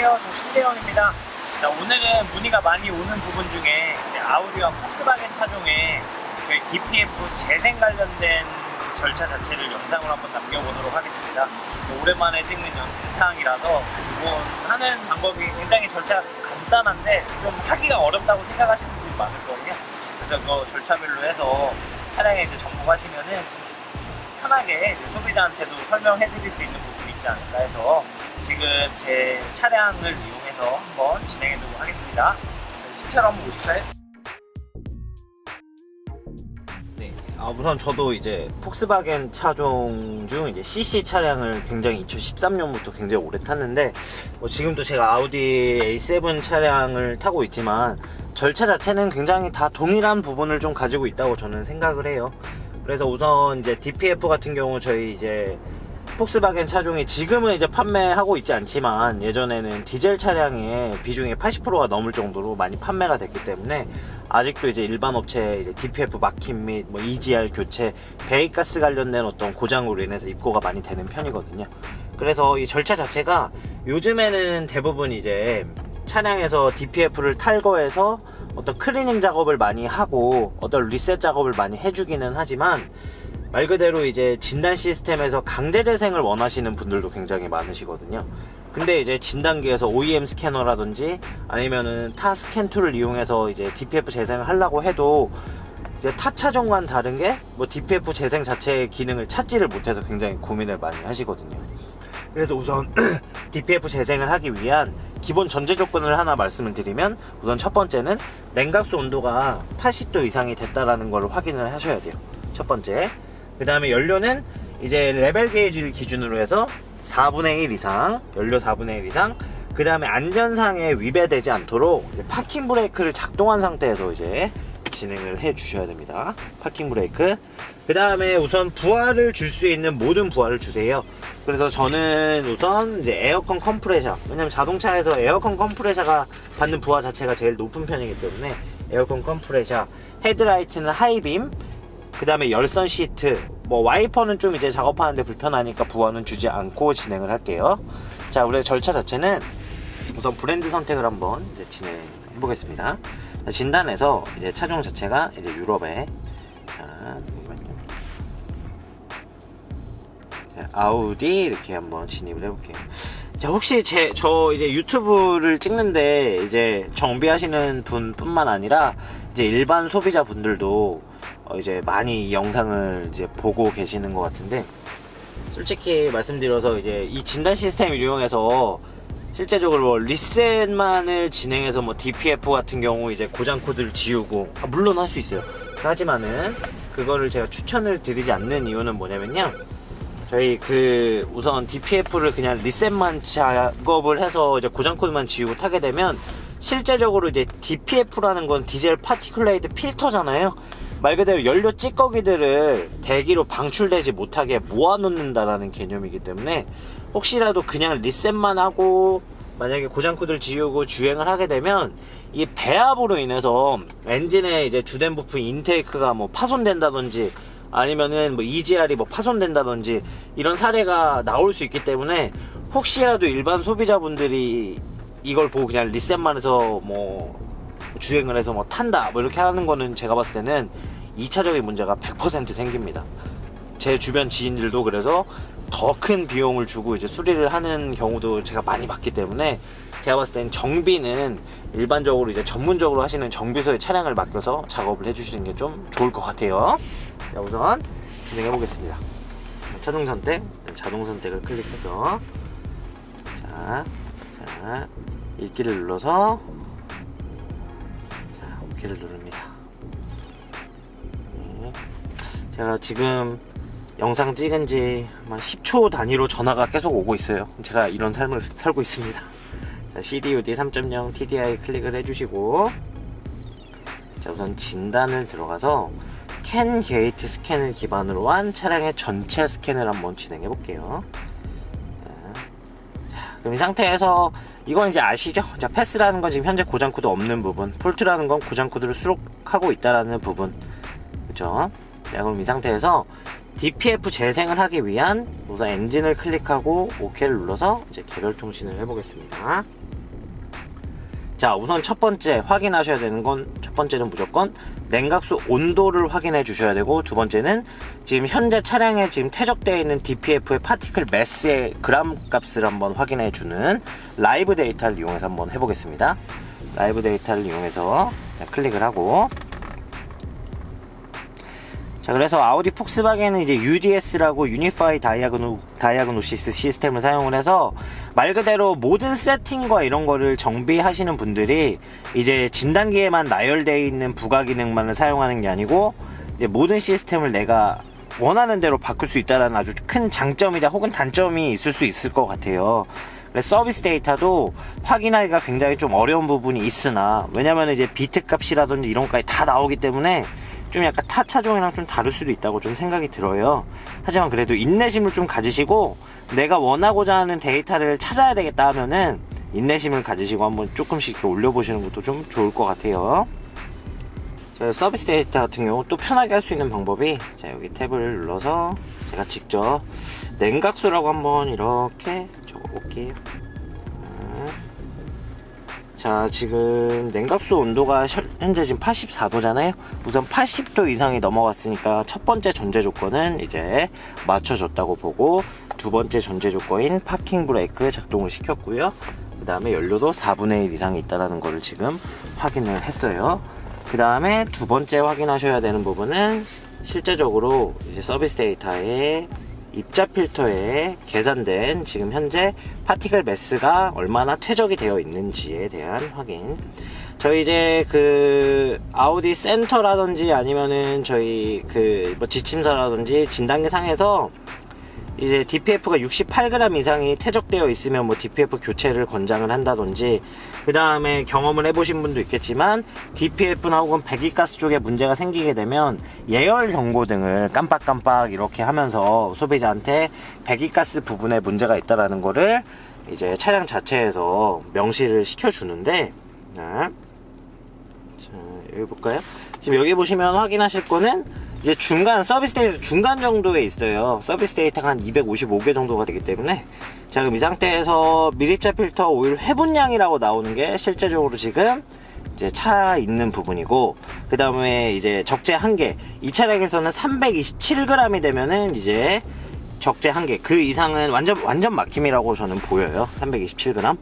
안녕하세요. 저 신대영입니다. 자, 오늘은 문의가 많이 오는 부분 중에 아우디와 폭스바겐 차종의 DPF 재생 관련된 절차 자체를 영상으로 한번 남겨보도록 하겠습니다. 오랜만에 찍는 영상이라서 뭐 하는 방법이 굉장히 절차가 간단한데 좀 하기가 어렵다고 생각하시는 분이 많을 거거든요. 그래서 그 절차별로 해서 차량에 이제 접목하시면은 편하게 소비자한테도 설명해 드릴 수 있는 부분이 있지 않을까 해서 지금 제 차량을 이용해서 한번 진행해 보도록 하겠습니다. 실제로 한번 보실까요? 네. 우선 저도 이제 폭스바겐 차종 중 이제 CC 차량을 굉장히 2013년부터 굉장히 오래 탔는데 지금도 제가 아우디 A7 차량을 타고 있지만 절차 자체는 굉장히 다 동일한 부분을 좀 가지고 있다고 저는 생각을 해요. 그래서 우선 이제 DPF 같은 경우 저희 이제 폭스바겐 차종이 지금은 이제 판매하고 있지 않지만 예전에는 디젤 차량의 비중이 80%가 넘을 정도로 많이 판매가 됐기 때문에 아직도 이제 일반 업체에 이제 DPF 막힘 및 뭐 EGR 교체, 배기가스 관련된 어떤 고장으로 인해서 입고가 많이 되는 편이거든요. 그래서 이 절차 자체가 요즘에는 대부분 이제 차량에서 DPF를 탈거해서 어떤 클리닝 작업을 많이 하고 어떤 리셋 작업을 많이 해주기는 하지만 말 그대로 이제 진단 시스템에서 강제 재생을 원하시는 분들도 굉장히 많으시거든요. 근데 이제 진단기에서 OEM 스캐너라든지 아니면은 타 스캔 툴을 이용해서 이제 DPF 재생을 하려고 해도 이제 타 차종과는 다른 게 뭐 DPF 재생 자체의 기능을 찾지를 못해서 굉장히 고민을 많이 하시거든요. 그래서 우선 DPF 재생을 하기 위한 기본 전제 조건을 하나 말씀을 드리면 우선 첫 번째는 냉각수 온도가 80도 이상이 됐다라는 걸 확인을 하셔야 돼요. 첫 번째. 그 다음에 연료는 이제 레벨 게이지를 기준으로 해서 4분의 1 이상, 연료 4분의 1 이상, 그 다음에 안전상에 위배되지 않도록 이제 파킹 브레이크를 작동한 상태에서 이제 진행을 해 주셔야 됩니다. 파킹 브레이크. 그 다음에 우선 부하를 줄 수 있는 모든 부하를 주세요. 그래서 저는 우선 이제 에어컨 컴프레셔, 왜냐면 자동차에서 에어컨 컴프레셔가 받는 부하 자체가 제일 높은 편이기 때문에 에어컨 컴프레셔, 헤드라이트는 하이빔, 그 다음에 열선 시트, 뭐 와이퍼는 좀 이제 작업하는데 불편하니까 부하는 주지 않고 진행을 할게요. 자, 우리 절차 자체는 우선 브랜드 선택을 한번 이제 진행해 보겠습니다. 진단에서 이제 차종 자체가 이제 유럽에 아우디 이렇게 한번 진입을 해볼게요. 자, 혹시 저 이제 유튜브를 찍는데 이제 정비하시는 분뿐만 아니라 이제 일반 소비자 분들도 이제 많이 이 영상을 이제 보고 계시는 것 같은데, 솔직히 말씀드려서 이제 이 진단 시스템을 이용해서 실제적으로 뭐 리셋만을 진행해서 뭐 DPF 같은 경우 이제 고장 코드를 지우고 물론 할 수 있어요. 하지만은 그거를 제가 추천을 드리지 않는 이유는 뭐냐면요, 저희 우선 DPF를 그냥 리셋만 작업을 해서 이제 고장 코드만 지우고 타게 되면 실제적으로 이제 DPF라는 건 디젤 파티큘레이트 필터잖아요. 말 그대로 연료 찌꺼기들을 대기로 방출되지 못하게 모아놓는다라는 개념이기 때문에 혹시라도 그냥 리셋만 하고 만약에 고장 코드를 지우고 주행을 하게 되면 이 배합으로 인해서 엔진의 이제 주된 부품 인테이크가 뭐 파손된다든지 아니면은 뭐 EGR이 뭐 파손된다든지 이런 사례가 나올 수 있기 때문에 혹시라도 일반 소비자분들이 이걸 보고 그냥 리셋만 해서 뭐 주행을 해서 뭐 탄다 뭐 이렇게 하는 거는 제가 봤을 때는 2차적인 문제가 100% 생깁니다. 제 주변 지인들도 그래서 더 큰 비용을 주고 이제 수리를 하는 경우도 제가 많이 봤기 때문에 제가 봤을 때는 정비는 일반적으로 이제 전문적으로 하시는 정비소에 차량을 맡겨서 작업을 해주시는 게 좀 좋을 것 같아요. 자, 우선 진행해 보겠습니다. 차종 선택, 자동 선택을 클릭해서 자 읽기를 눌러서 오케이를 누릅니다. 제가 지금 영상 찍은 지 한 10초 단위로 전화가 계속 오고 있어요. 제가 이런 삶을 살고 있습니다. 자, CDUD 3.0 TDI 클릭을 해주시고, 자, 우선 진단을 들어가서 캔 게이트 스캔을 기반으로 한 차량의 전체 스캔을 한번 진행해 볼게요. 그럼 이 상태에서 이건 이제 아시죠? 자, 패스라는 건 지금 현재 고장 코드 없는 부분, 폴트라는 건 고장 코드를 수록하고 있다라는 부분, 그죠? 자, 그럼 이 상태에서 DPF 재생을 하기 위한 우선 엔진을 클릭하고 OK를 눌러서 이제 개별 통신을 해보겠습니다. 자, 우선 첫 번째 확인하셔야 되는 건, 첫 번째는 무조건 냉각수 온도를 확인해 주셔야 되고, 두 번째는 지금 현재 차량에 지금 퇴적되어 있는 DPF의 파티클 매스의 그람 값을 한번 확인해 주는 라이브 데이터를 이용해서 한번 해보겠습니다. 라이브 데이터를 이용해서 클릭을 하고, 자, 그래서 아우디 폭스바겐은 이제 UDS라고 유니파이 다이아그노시스 시스템을 사용을 해서 말 그대로 모든 세팅과 이런 거를 정비하시는 분들이 이제 진단기에만 나열되어 있는 부가 기능만을 사용하는 게 아니고 이제 모든 시스템을 내가 원하는 대로 바꿀 수 있다는 아주 큰 장점이자 혹은 단점이 있을 수 있을 것 같아요. 그래서 서비스 데이터도 확인하기가 굉장히 좀 어려운 부분이 있으나, 왜냐면 이제 비트 값이라든지 이런 것까지 다 나오기 때문에 좀 약간 타 차종이랑 좀 다를 수도 있다고 좀 생각이 들어요. 하지만 그래도 인내심을 좀 가지시고 내가 원하고자 하는 데이터를 찾아야 되겠다 하면은 인내심을 가지시고 한번 조금씩 이렇게 올려보시는 것도 좀 좋을 것 같아요. 자, 서비스 데이터 같은 경우 또 편하게 할 수 있는 방법이, 자, 여기 탭을 눌러서 제가 직접 냉각수라고 한번 이렇게 적어볼게요. 자, 지금 냉각수 온도가 현재 지금 84도잖아요. 우선 80도 이상이 넘어갔으니까 첫 번째 전제 조건은 이제 맞춰줬다고 보고, 두 번째 전제 조건인 파킹 브레이크 작동을 시켰고요. 그 다음에 연료도 4분의 1 이상이 있다는 거를 지금 확인을 했어요. 그 다음에 두 번째 확인하셔야 되는 부분은 실제적으로 이제 서비스 데이터에 입자 필터에 계산된 지금 현재 파티클 매스가 얼마나 퇴적이 되어 있는지에 대한 확인. 저희 이제 그 아우디 센터라든지 아니면은 저희 그 뭐 지침서라든지 진단기 상에서 이제 DPF가 68g 이상이 퇴적되어 있으면 뭐 DPF 교체를 권장을 한다든지, 그 다음에 경험을 해보신 분도 있겠지만 DPF나 혹은 배기가스 쪽에 문제가 생기게 되면 예열 경고등을 깜빡깜빡 이렇게 하면서 소비자한테 배기가스 부분에 문제가 있다라는 거를 이제 차량 자체에서 명시를 시켜주는데, 자, 여기 볼까요? 지금 여기 보시면 확인하실 거는 이제 중간, 서비스 데이터 중간 정도에 있어요. 서비스 데이터가 한 255개 정도가 되기 때문에, 자, 그럼 이 상태에서 밀입자 필터 오일 회분량이라고 나오는 게 실제적으로 지금 이제 차 있는 부분이고, 그 다음에 이제 적재 한계, 이 차량에서는 327g이 되면은 이제 적재 한계, 그 이상은 완전 막힘이라고 저는 보여요. 327g.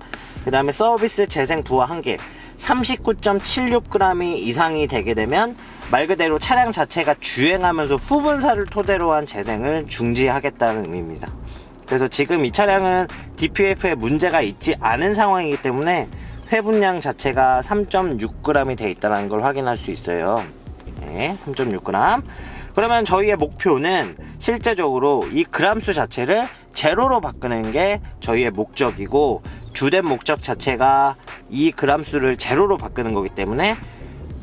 그 다음에 서비스 재생 부하 한계 39.76g 이상이 되게 되면 말 그대로 차량 자체가 주행하면서 후분사를 토대로 한 재생을 중지하겠다는 의미입니다. 그래서 지금 이 차량은 DPF에 문제가 있지 않은 상황이기 때문에 회분량 자체가 3.6g이 되어 있다는 걸 확인할 수 있어요. 네, 3.6g. 그러면 저희의 목표는 실제적으로 이 그람수 자체를 제로로 바꾸는 게 저희의 목적이고, 주된 목적 자체가 이 그람수를 제로로 바꾸는 거기 때문에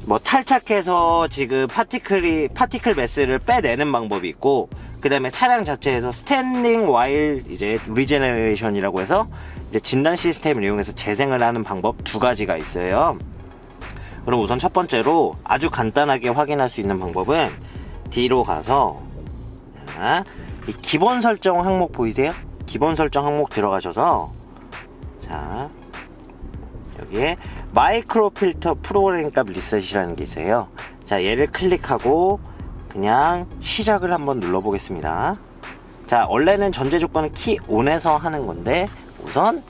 뭐 탈착해서 지금 파티클 매스를 빼내는 방법이 있고, 그 다음에 차량 자체에서 스탠딩 와일 이제 리제너레이션이라고 해서 이제 진단 시스템을 이용해서 재생을 하는 방법 두 가지가 있어요. 그럼 우선 첫 번째로 아주 간단하게 확인할 수 있는 방법은 뒤로 가서, 자, 이 기본 설정 항목 보이세요? 기본 설정 항목 들어가셔서, 자, 여기에 마이크로 필터 프로그램 값 리셋이라는 게 있어요. 자, 얘를 클릭하고 그냥 시작을 한번 눌러 보겠습니다. 자, 원래는 전제 조건은 키 ON에서 하는 건데 우선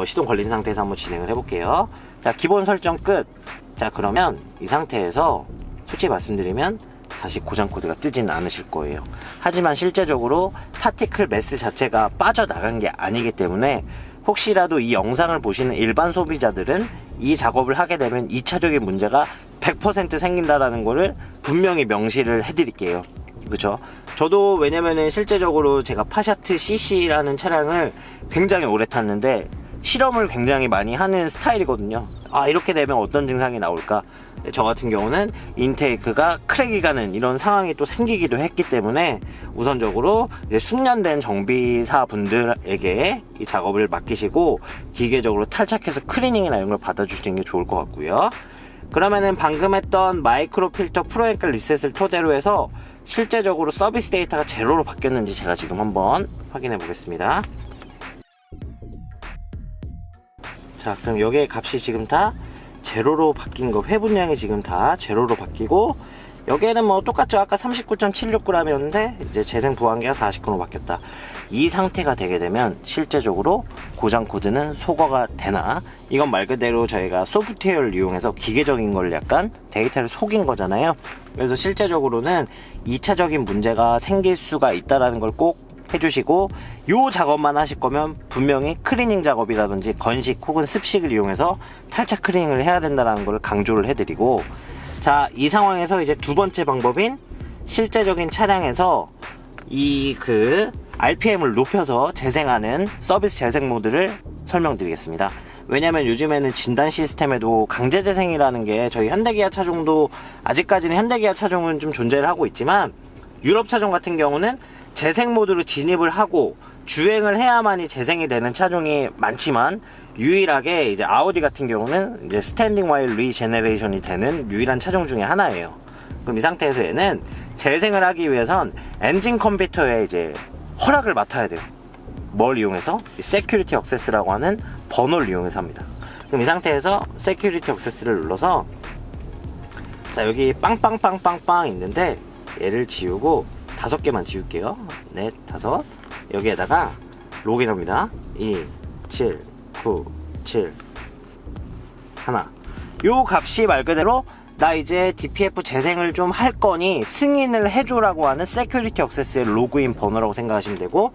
시동 걸린 상태에서 한번 진행을 해 볼게요. 자, 기본 설정 끝. 자, 그러면 이 상태에서 솔직히 말씀드리면 다시 고장 코드가 뜨지는 않으실 거예요. 하지만 실제적으로 파티클 매스 자체가 빠져나간 게 아니기 때문에 혹시라도 이 영상을 보시는 일반 소비자들은 이 작업을 하게 되면 2차적인 문제가 100% 생긴다라는 거를 분명히 명시를 해드릴게요. 그쵸? 저도 왜냐면은 실제적으로 제가 파샤트 CC라는 차량을 굉장히 오래 탔는데 실험을 굉장히 많이 하는 스타일이거든요. 아, 이렇게 되면 어떤 증상이 나올까? 저 같은 경우는 인테이크가 크랙이 가는 이런 상황이 또 생기기도 했기 때문에 우선적으로 이제 숙련된 정비사 분들에게 이 작업을 맡기시고 기계적으로 탈착해서 클리닝이나 이런 걸 받아주시는 게 좋을 것 같고요. 그러면은 방금 했던 마이크로 필터 프로앵클 리셋을 토대로 해서 실제적으로 서비스 데이터가 제로로 바뀌었는지 제가 지금 한번 확인해 보겠습니다. 자, 그럼 여기에 값이 지금 다 제로로 바뀐 거, 회분량이 지금 다 제로로 바뀌고, 여기에는 뭐 똑같죠. 아까 39.76g이었는데 이제 재생 부하계가 49로 바뀌었다. 이 상태가 되게 되면 실제적으로 고장 코드는 소거가 되나, 이건 말 그대로 저희가 소프트웨어를 이용해서 기계적인 걸 약간 데이터를 속인 거잖아요. 그래서 실제적으로는 2차적인 문제가 생길 수가 있다라는 걸 꼭 해주시고, 요 작업만 하실 거면 분명히 클리닝 작업이라든지 건식 혹은 습식을 이용해서 탈착 클리닝을 해야 된다는 걸 강조를 해드리고, 자, 이 상황에서 이제 두 번째 방법인 실제적인 차량에서 이 RPM을 높여서 재생하는 서비스 재생 모드를 설명드리겠습니다. 왜냐면 요즘에는 진단 시스템에도 강제 재생이라는 게 저희 현대기아 차종도 아직까지는 현대기아 차종은 좀 존재를 하고 있지만, 유럽 차종 같은 경우는 재생 모드로 진입을 하고 주행을 해야만이 재생이 되는 차종이 많지만, 유일하게 이제 아우디 같은 경우는 이제 스탠딩 와일 리제너레이션이 되는 유일한 차종 중에 하나예요. 그럼 이 상태에서 얘는 재생을 하기 위해선 엔진 컴퓨터에 이제 허락을 맡아야 돼요. 뭘 이용해서? 세큐리티 액세스라고 하는 번호를 이용해서 합니다. 그럼 이 상태에서 세큐리티 액세스를 눌러서, 자, 여기 빵빵빵빵빵 있는데 얘를 지우고 5개만 지울게요. 넷, 5. 여기에다가 로그인합니다. 2, 7, 9, 7, 1. 요 값이 말 그대로 나 이제 DPF 재생을 좀 할 거니 승인을 해줘라고 하는 세큐리티 액세스의 로그인 번호라고 생각하시면 되고,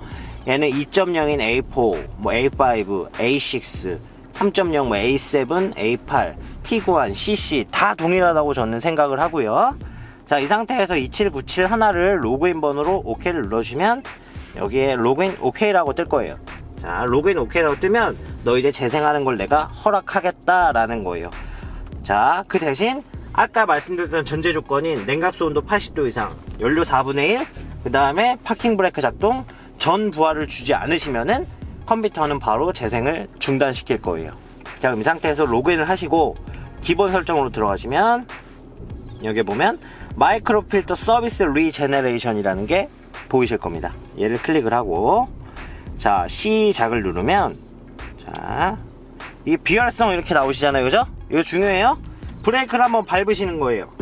얘는 2.0인 A4, 뭐 A5, A6, 3.0, 뭐 A7, A8, T91, CC 다 동일하다고 저는 생각을 하고요. 자, 이 상태에서 2797 하나를 로그인 번호로 OK를 눌러주시면 여기에 로그인 OK라고 뜰 거예요. 자, 로그인 OK라고 뜨면 너 이제 재생하는 걸 내가 허락하겠다라는 거예요. 자, 그 대신 아까 말씀드렸던 전제 조건인 냉각수 온도 80도 이상, 연료 4분의 1, 그 다음에 파킹 브레이크 작동, 전 부하를 주지 않으시면은 컴퓨터는 바로 재생을 중단시킬 거예요. 자, 그럼 이 상태에서 로그인을 하시고 기본 설정으로 들어가시면 여기 보면 마이크로 필터 서비스 리제너레이션이라는 게 보이실 겁니다. 얘를 클릭을 하고, 자, 시작을 누르면, 자, 이 비활성 이렇게 나오시잖아요, 그죠? 이거 중요해요. 브레이크를 한번 밟으시는 거예요.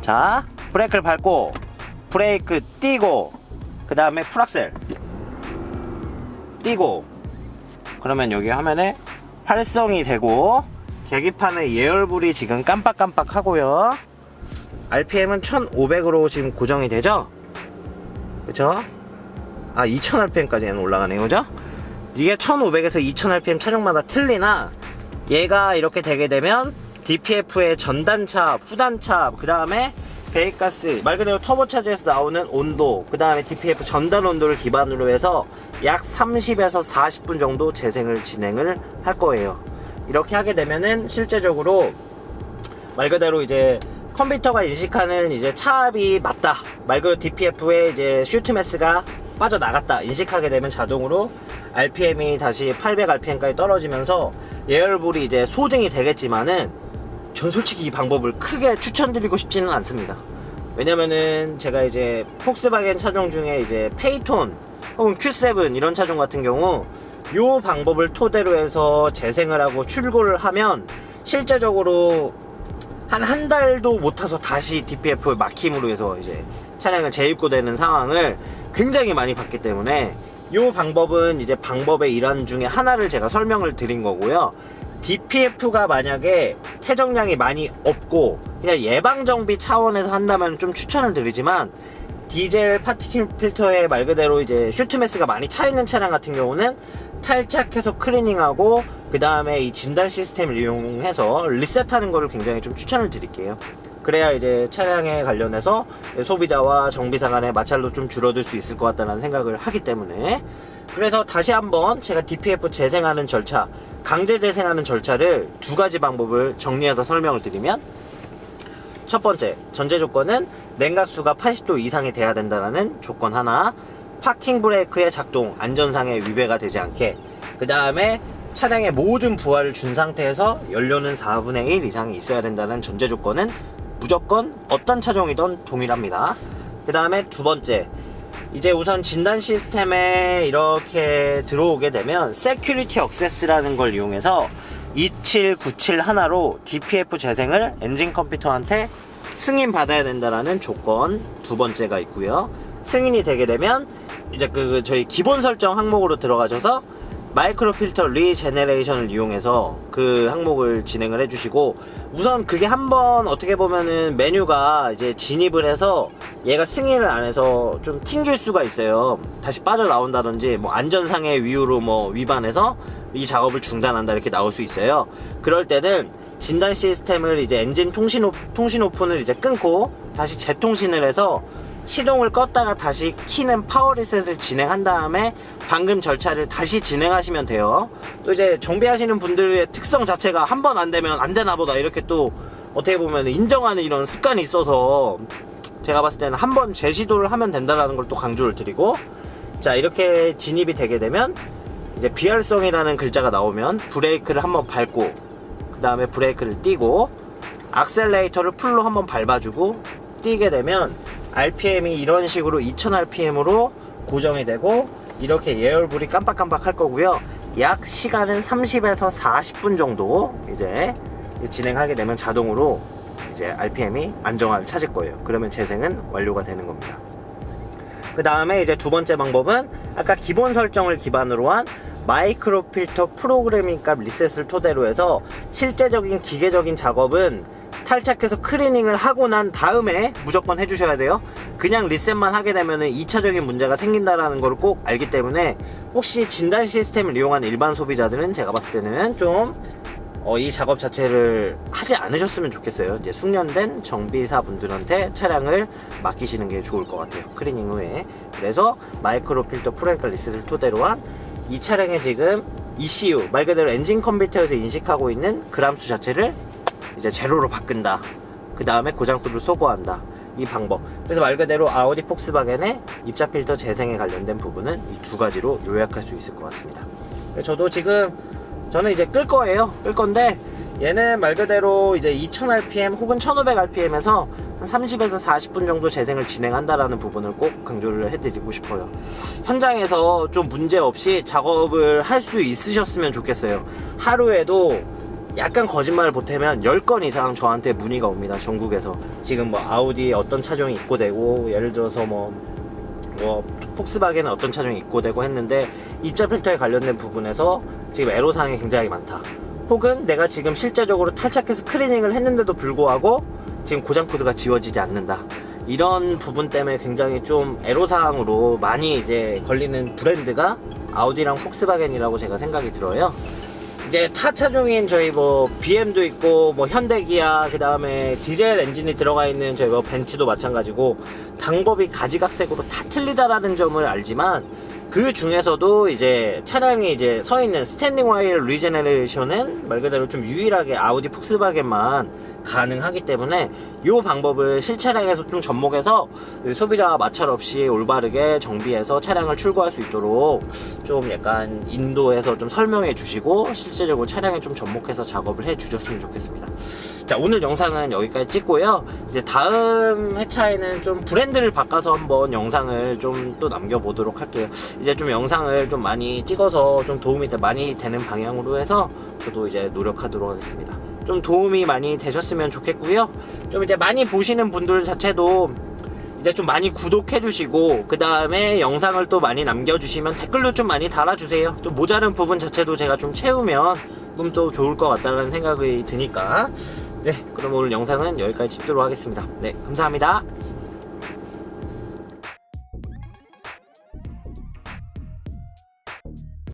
자, 브레이크를 밟고 브레이크 띄고 그 다음에 풀악셀 띄고, 그러면 여기 화면에 활성이 되고 계기판의 예열불이 지금 깜빡깜빡 하고요. RPM은 1500으로 지금 고정이 되죠? 그쵸? 아, 2000rpm까지는 올라가네요, 그죠? 이게 1500에서 2000rpm 차종마다 틀리나, 얘가 이렇게 되게 되면 DPF의 전단차, 후단차, 그 다음에 배기가스, 말 그대로 터보차저에서 나오는 온도, 그 다음에 DPF 전단 온도를 기반으로 해서 약 30에서 40분 정도 재생을 진행을 할 거예요. 이렇게 하게 되면은 실제적으로 말 그대로 이제 컴퓨터가 인식하는 이제 차압이 맞다, 말 그대로 DPF의 이제 슈트매스가 빠져나갔다 인식하게 되면 자동으로 RPM이 다시 800rpm까지 떨어지면서 예열불이 이제 소등이 되겠지만은, 전 솔직히 이 방법을 크게 추천드리고 싶지는 않습니다. 왜냐면은 제가 이제 폭스바겐 차종 중에 이제 페이톤 혹은 Q7 이런 차종 같은 경우 요 방법을 토대로 해서 재생을 하고 출고를 하면 실제적으로 한 달도 못 타서 다시 DPF 막힘으로 해서 이제 차량을 재입고되는 상황을 굉장히 많이 봤기 때문에, 이 방법은 이제 방법의 일환 중에 하나를 제가 설명을 드린 거고요. DPF가 만약에 태정량이 많이 없고 그냥 예방정비 차원에서 한다면 좀 추천을 드리지만, 디젤 파티클 필터에 말 그대로 이제 슈트매스가 많이 차있는 차량 같은 경우는 탈착해서 클리닝하고 그 다음에 이 진단 시스템을 이용해서 리셋하는 거를 굉장히 좀 추천을 드릴게요. 그래야 이제 차량에 관련해서 소비자와 정비사 간의 마찰도 좀 줄어들 수 있을 것 같다는 생각을 하기 때문에, 그래서 다시 한번 제가 DPF 재생하는 절차, 강제 재생하는 절차를 두 가지 방법을 정리해서 설명을 드리면, 첫 번째, 전제 조건은 냉각수가 80도 이상이 돼야 된다는 조건 하나, 파킹 브레이크의 작동, 안전상의 위배가 되지 않게, 그 다음에 차량의 모든 부하를 준 상태에서 연료는 4분의 1 이상이 있어야 된다는 전제 조건은 무조건 어떤 차종이든 동일합니다. 그 다음에 두 번째, 이제 우선 진단 시스템에 이렇게 들어오게 되면 세큐리티 액세스라는 걸 이용해서 2797 하나로 DPF 재생을 엔진 컴퓨터한테 승인 받아야 된다라는 조건 두 번째가 있고요. 승인이 되게 되면 이제 저희 기본 설정 항목으로 들어가셔서 마이크로 필터 리제네레이션을 이용해서 그 항목을 진행을 해주시고, 우선 그게 한번 어떻게 보면은 메뉴가 이제 진입을 해서 얘가 승인을 안 해서 좀 튕길 수가 있어요. 다시 빠져나온다든지 뭐 안전상의 이유로 뭐 위반해서 이 작업을 중단한다 이렇게 나올 수 있어요. 그럴 때는 진단 시스템을 이제 엔진 통신 오픈을 이제 끊고 다시 재통신을 해서 시동을 껐다가 다시 키는 파워 리셋을 진행한 다음에 방금 절차를 다시 진행하시면 돼요. 또 이제 정비하시는 분들의 특성 자체가 한 번 안 되면 안 되나 보다 이렇게 또 어떻게 보면 인정하는 이런 습관이 있어서 제가 봤을 때는 한 번 재시도를 하면 된다라는 걸 또 강조를 드리고, 자 이렇게 진입이 되게 되면 이제 비활성이라는 글자가 나오면 브레이크를 한번 밟고 그 다음에 브레이크를 띄고 악셀레이터를 풀로 한번 밟아주고 뛰게 되면 RPM이 이런 식으로 2000rpm으로 고정이 되고 이렇게 예열불이 깜빡깜빡 할 거고요. 약 시간은 30에서 40분 정도 이제 진행하게 되면 자동으로 이제 RPM이 안정화를 찾을 거예요. 그러면 재생은 완료가 되는 겁니다. 그 다음에 이제 두 번째 방법은 아까 기본 설정을 기반으로 한 마이크로 필터 프로그래밍 값 리셋을 토대로 해서 실제적인 기계적인 작업은 탈착해서 클리닝을 하고 난 다음에 무조건 해주셔야 돼요. 그냥 리셋만 하게 되면 2차적인 문제가 생긴다라는 걸 꼭 알기 때문에 혹시 진단 시스템을 이용한 일반 소비자들은 제가 봤을 때는 좀 이 작업 자체를 하지 않으셨으면 좋겠어요. 이제 숙련된 정비사 분들한테 차량을 맡기시는 게 좋을 것 같아요. 클리닝 후에. 그래서 마이크로 필터 프로그래밍 리셋을 토대로 한 이 차량의 지금 ECU 말 그대로 엔진 컴퓨터에서 인식하고 있는 그람수 자체를 이제 제로로 바꾼다. 그 다음에 고장수를 소거한다. 이 방법. 그래서 말 그대로 아우디 폭스바겐의 입자 필터 재생에 관련된 부분은 이 두 가지로 요약할 수 있을 것 같습니다. 저도 지금 저는 이제 끌 거예요. 끌 건데 얘는 말 그대로 이제 2000rpm 혹은 1500rpm에서 한 30에서 40분 정도 재생을 진행한다라는 부분을 꼭 강조를 해드리고 싶어요. 현장에서 좀 문제 없이 작업을 할 수 있으셨으면 좋겠어요. 하루에도 약간 거짓말을 보태면 10건 이상 저한테 문의가 옵니다. 전국에서. 지금 뭐 아우디 어떤 차종이 입고되고 예를 들어서 뭐 폭스바겐은 어떤 차종이 입고되고 했는데 입자 필터에 관련된 부분에서 지금 애로사항이 굉장히 많다. 혹은 내가 지금 실제적으로 탈착해서 클리닝을 했는데도 불구하고 지금 고장 코드가 지워지지 않는다. 이런 부분 때문에 굉장히 좀 애로사항으로 많이 이제 걸리는 브랜드가 아우디랑 폭스바겐이라고 제가 생각이 들어요. 이제 타 차종인 저희 뭐 BM도 있고 뭐 현대기아 그 다음에 디젤 엔진이 들어가 있는 저희 뭐 벤츠도 마찬가지고 방법이 가지각색으로 다 틀리다라는 점을 알지만 그 중에서도 이제 차량이 이제 서 있는 스탠딩 와일 리제네레이션은 말 그대로 좀 유일하게 아우디 폭스바겐만 가능하기 때문에 이 방법을 실차량에서 좀 접목해서 소비자와 마찰 없이 올바르게 정비해서 차량을 출고할 수 있도록 좀 약간 인도해서 좀 설명해 주시고 실제적으로 차량에 좀 접목해서 작업을 해 주셨으면 좋겠습니다. 자, 오늘 영상은 여기까지 찍고요. 이제 다음 회차에는 좀 브랜드를 바꿔서 한번 영상을 좀 또 남겨보도록 할게요. 이제 좀 영상을 좀 많이 찍어서 좀 도움이 많이 되는 방향으로 해서 저도 이제 노력하도록 하겠습니다. 좀 도움이 많이 되셨으면 좋겠고요. 좀 이제 많이 보시는 분들 자체도 이제 좀 많이 구독해 주시고 그 다음에 영상을 또 많이 남겨주시면 댓글도 좀 많이 달아주세요. 좀 모자른 부분 자체도 제가 좀 채우면 좀 또 좋을 것 같다는 생각이 드니까. 네, 그럼 오늘 영상은 여기까지 찍도록 하겠습니다. 네, 감사합니다.